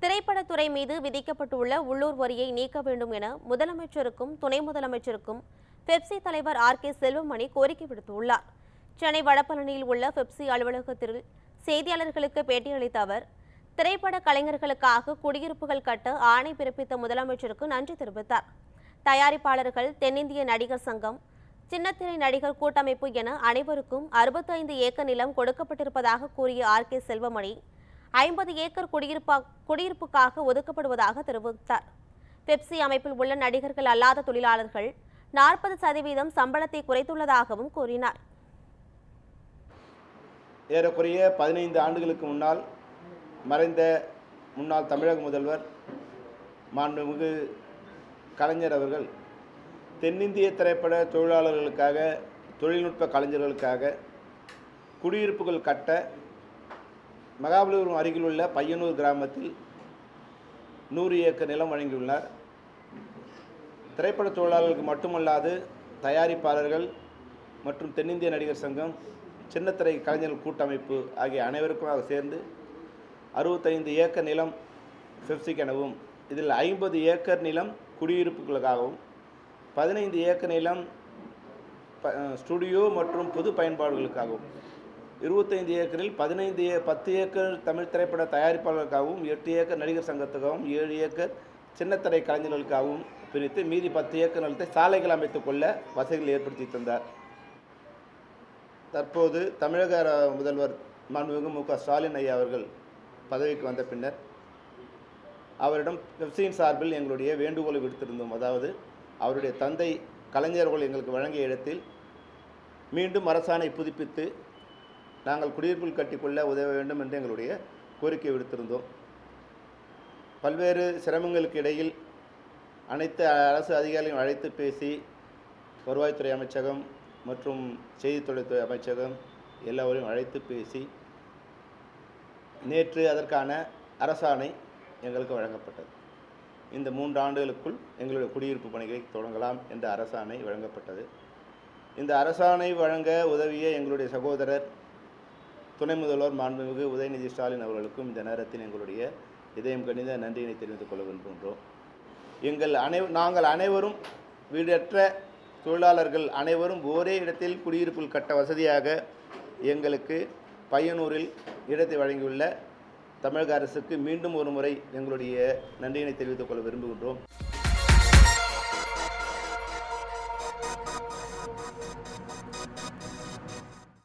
திரைப்படத்துறை மீது விதிக்கப்பட்டுள்ள உள்ளூர் வரியை நீக்க வேண்டும் என முதலமைச்சருக்கும் துணை முதலமைச்சருக்கும் பெப்சி தலைவர் கே செல்வமணி கோரிக்கை விடுத்துள்ளார். சென்னை வடபழனியில் உள்ள பெப்சி அலுவலகத்தில் செய்தியாளர்களுக்கு பேட்டியளித்த அவர், திரைப்பட கலைஞர்களுக்காக குடியிருப்புகள் கட்ட ஆணை பிறப்பித்த முதலமைச்சருக்கு நன்றி தெரிவித்தார். தயாரிப்பாளர்கள், தென்னிந்திய நடிகர் சங்கம், சின்னத்திரை நடிகர் கூட்டமைப்பு என அனைவருக்கும் 65 ஏக்கர் நிலம் கொடுக்கப்பட்டிருப்பதாக கூறிய கே செல்வமணி, 50 ஏக்கர் குடியிருப்புக்காக ஒதுக்கப்படுவதாக தெரிவித்தார். பெப்சி அமைப்பில் உள்ள நடிகர்கள் அல்லாத தொழிலாளர்கள் 40% சம்பளத்தை குறைத்துள்ளதாகவும் கூறினார். ஏறக்குறைய 15 ஆண்டுகளுக்கு முன்னால் மறைந்த முன்னாள் தமிழக முதல்வர் மாண்புமிகு கலைஞர் அவர்கள் தென்னிந்திய திரைப்பட தொழிலாளர்களுக்காக, தொழில்நுட்ப கலைஞர்களுக்காக குடியிருப்புகள் கட்ட மகாபலிபுரம் அருகில் உள்ள பையனூர் கிராமத்தில் 100 ஏக்கர் நிலம் வழங்கியுள்ளார். திரைப்பட தொழிலாளர்களுக்கு மட்டுமல்லாது தயாரிப்பாளர்கள் மற்றும் தென்னிந்திய நடிகர் சங்கம், சின்னத்திரை கலைஞர்கள் கூட்டமைப்பு ஆகிய அனைவருக்கும் சேர்ந்து 65 ஏக்கர் நிலம் பெப்சிக்கெனவும், இதில் 50 ஏக்கர் நிலம் குடியிருப்புகளுக்காகவும், 15 ஏக்கர் நிலம் ஸ்டுடியோ மற்றும் பொது பயன்பாடுகளுக்காகவும், 25 ஏக்கரில் 10 ஏக்கர் தமிழ் திரைப்பட தயாரிப்பாளர்களுக்காகவும், 8 ஏக்கர் நடிகர் சங்கத்துக்காகவும், 7 ஏக்கர் சின்னத்திரை கலைஞர்களுக்காகவும் பிரித்து மீதி 10 ஏக்கர் நிலத்தை சாலைகள் அமைத்துக் கொள்ள வசதிகள் ஏற்படுத்தி தந்தார். தற்போது தமிழக முதல்வர் மாண்புமிகு மு.க. ஸ்டாலின் ஐயா அவர்கள் பதவிக்கு வந்த பின்னர் அவரிடம் பெப்சியின் சார்பில் எங்களுடைய வேண்டுகோளை விடுத்திருந்தோம். அதாவது, அவருடைய தந்தை கலைஞர்கள் எங்களுக்கு வழங்கிய இடத்தில் மீண்டும் அரசாணை புதுப்பித்து நாங்கள் குடியிருப்பில் கட்டிக்கொள்ள உதவ வேண்டும் என்று எங்களுடைய கோரிக்கை விடுத்திருந்தோம். பல்வேறு சிரமங்களுக்கு இடையில் அனைத்து அரசு அதிகாரிகளையும் அழைத்து பேசி வருவாய்த்துறை அமைச்சகம் மற்றும் செய்தித்துறைத்துறை அமைச்சகம் எல்லாவரையும் அழைத்து பேசி நேற்று அதற்கான அரசாணை எங்களுக்கு வழங்கப்பட்டது. இந்த 3 ஆண்டுகளுக்குள் எங்களுடைய குடியிருப்பு பணிகளை தொடங்கலாம் என்ற அரசாணை வழங்கப்பட்டது. இந்த அரசாணை வழங்க உதவிய எங்களுடைய சகோதரர் துணை முதல்வர் மாண்புமிகு உதயநிதி ஸ்டாலின் அவர்களுக்கும் இந்த நேரத்தில் எங்களுடைய இதயம் கனிந்த நன்றியினை தெரிவித்துக் கொள்ள விரும்புகின்றோம். நாங்கள் அனைவரும், வீடற்ற தொழிலாளர்கள் அனைவரும் ஒரே இடத்தில் குடியிருப்பில் கட்ட வசதியாக எங்களுக்கு பையனூரில் இடத்தை வழங்கியுள்ள தமிழக அரசுக்கு மீண்டும் ஒரு முறை எங்களுடைய நன்றியினை தெரிவித்துக் கொள்ள விரும்புகின்றோம்.